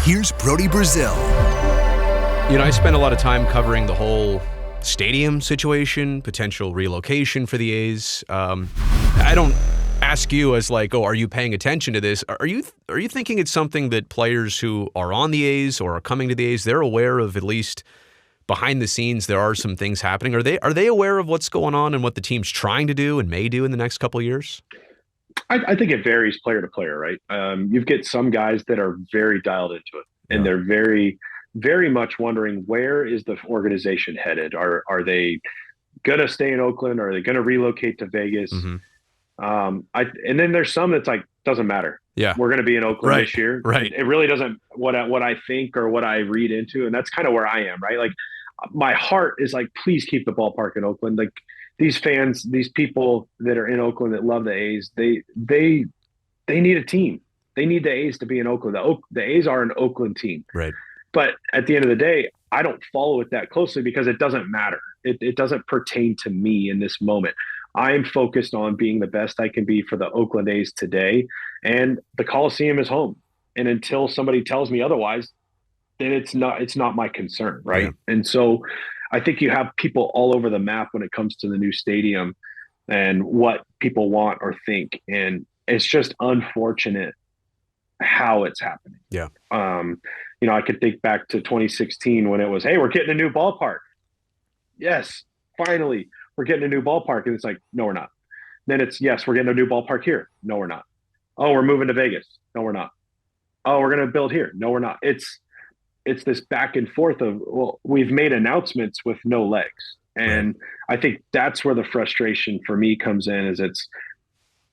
Here's Brody Brazil. I spent a lot of time covering the whole stadium situation, potential relocation for the A's. I don't ask you as like, are you paying attention to this? Are you thinking it's something that players who are on the A's or are coming to the A's, they're aware of, at least behind the scenes, there are some things happening? Are they aware of what's going on and what the team's trying to do and may do in the next couple of years? I think it varies player to player, right? You get some guys that are very dialed into it, and they're very, very much wondering, where is the organization headed? Are they going to stay in Oakland? Are they going to relocate to Vegas? Mm-hmm. And then there's some that's like, doesn't matter. Yeah, we're going to be in Oakland this year. Right. It really doesn't what I think or what I read into, and that's kind of where I am, right? Like, my heart is like, please keep the ballpark in Oakland. Like, these fans, these people that are in Oakland that love the A's, they need a team. They need the A's to be in Oakland. The A's are an Oakland team. Right. But at the end of the day, I don't follow it that closely because it doesn't matter. It doesn't pertain to me in this moment. I'm focused on being the best I can be for the Oakland A's today, and the Coliseum is home. And until somebody tells me otherwise, then it's not my concern, right? Yeah. And so I think you have people all over the map when it comes to the new stadium and what people want or think. And it's just unfortunate how it's happening. Yeah. I could think back to 2016 when it was, hey, we're getting a new ballpark. Yes, finally, we're getting a new ballpark. And it's like, no, we're not. Then it's, yes, we're getting a new ballpark here. No, we're not. Oh, we're moving to Vegas. No, we're not. Oh, we're going to build here. No, we're not. It's this back and forth of, well, we've made announcements with no legs. And I think that's where the frustration for me comes in, is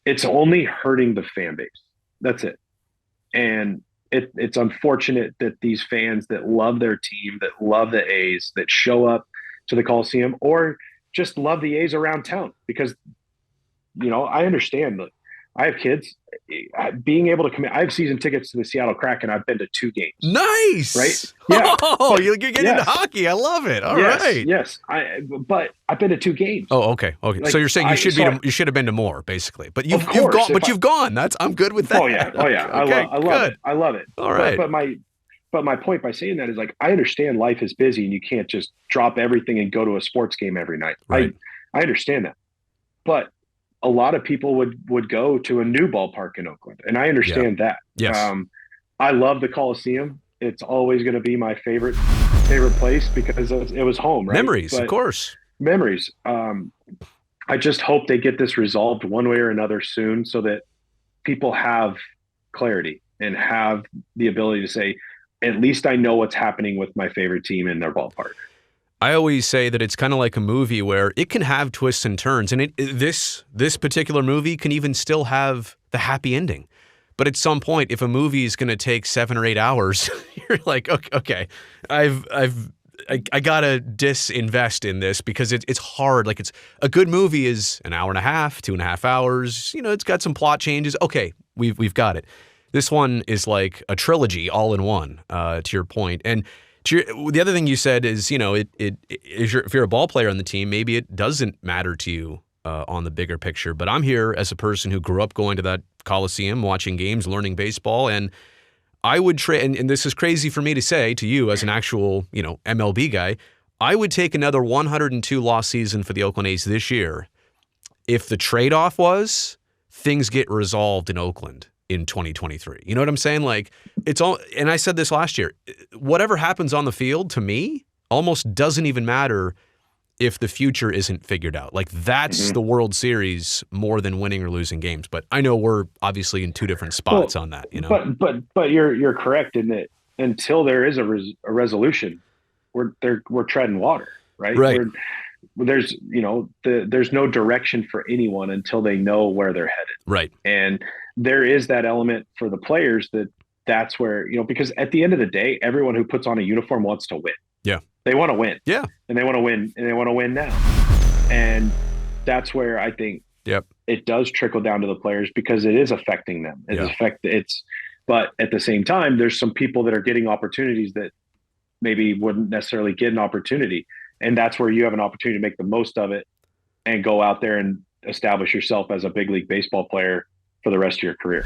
it's only hurting the fan base. That's it. And it's unfortunate that these fans that love their team, that love the A's, that show up to the Coliseum or just love the A's around town, because, I understand that I have kids. Being able to I have season tickets to the Seattle Kraken. I've been to 2 games. Nice, right? Yeah. Oh, you're getting into hockey. I love it. All right. Yes. But I've been to 2 games. Oh, okay. Like, so you're saying you should have been to more, basically. But you've gone. I'm good with that. Oh yeah. Okay, I love it. All right. But my point by saying that is, like, I understand life is busy and you can't just drop everything and go to a sports game every night. Right. I understand that. But a lot of people would go to a new ballpark in Oakland, and I understand that. Yes. I love the Coliseum. It's always going to be my favorite place because it was home, right? Memories, of course. Memories. I just hope they get this resolved one way or another soon, so that people have clarity and have the ability to say, at least I know what's happening with my favorite team in their ballpark. I always say that it's kind of like a movie where it can have twists and turns, and this particular movie can even still have the happy ending. But at some point, if a movie is going to take 7 or 8 hours, you're like, okay, I gotta disinvest in this, because it's hard. Like, it's a good movie is an hour and a half, 2.5 hours. It's got some plot changes. Okay, we've got it. This one is like a trilogy all in one. To your point, and the other thing you said is, if you're a ball player on the team, maybe it doesn't matter to you on the bigger picture. But I'm here as a person who grew up going to that Coliseum, watching games, learning baseball, and I would and this is crazy for me to say to you as an actual, MLB guy, I would take another 102 loss season for the Oakland A's this year if the trade-off was things get resolved in Oakland in 2023. You know what I'm saying? Like, it's all, and I said this last year, whatever happens on the field, to me, almost doesn't even matter if the future isn't figured out. Like, that's the World Series more than winning or losing games. But I know we're obviously in 2 different spots on that, But you're correct in that until there is a resolution, we're treading water, right? Right. There's no direction for anyone until they know where they're headed. Right. And there is that element for the players that's where, because at the end of the day, everyone who puts on a uniform wants to win. Yeah. They want to win. Yeah. And they want to win, and they want to win now. And that's where I think it does trickle down to the players, because it is affecting them. But at the same time, there's some people that are getting opportunities that maybe wouldn't necessarily get an opportunity. And that's where you have an opportunity to make the most of it and go out there and establish yourself as a big league baseball player for the rest of your career.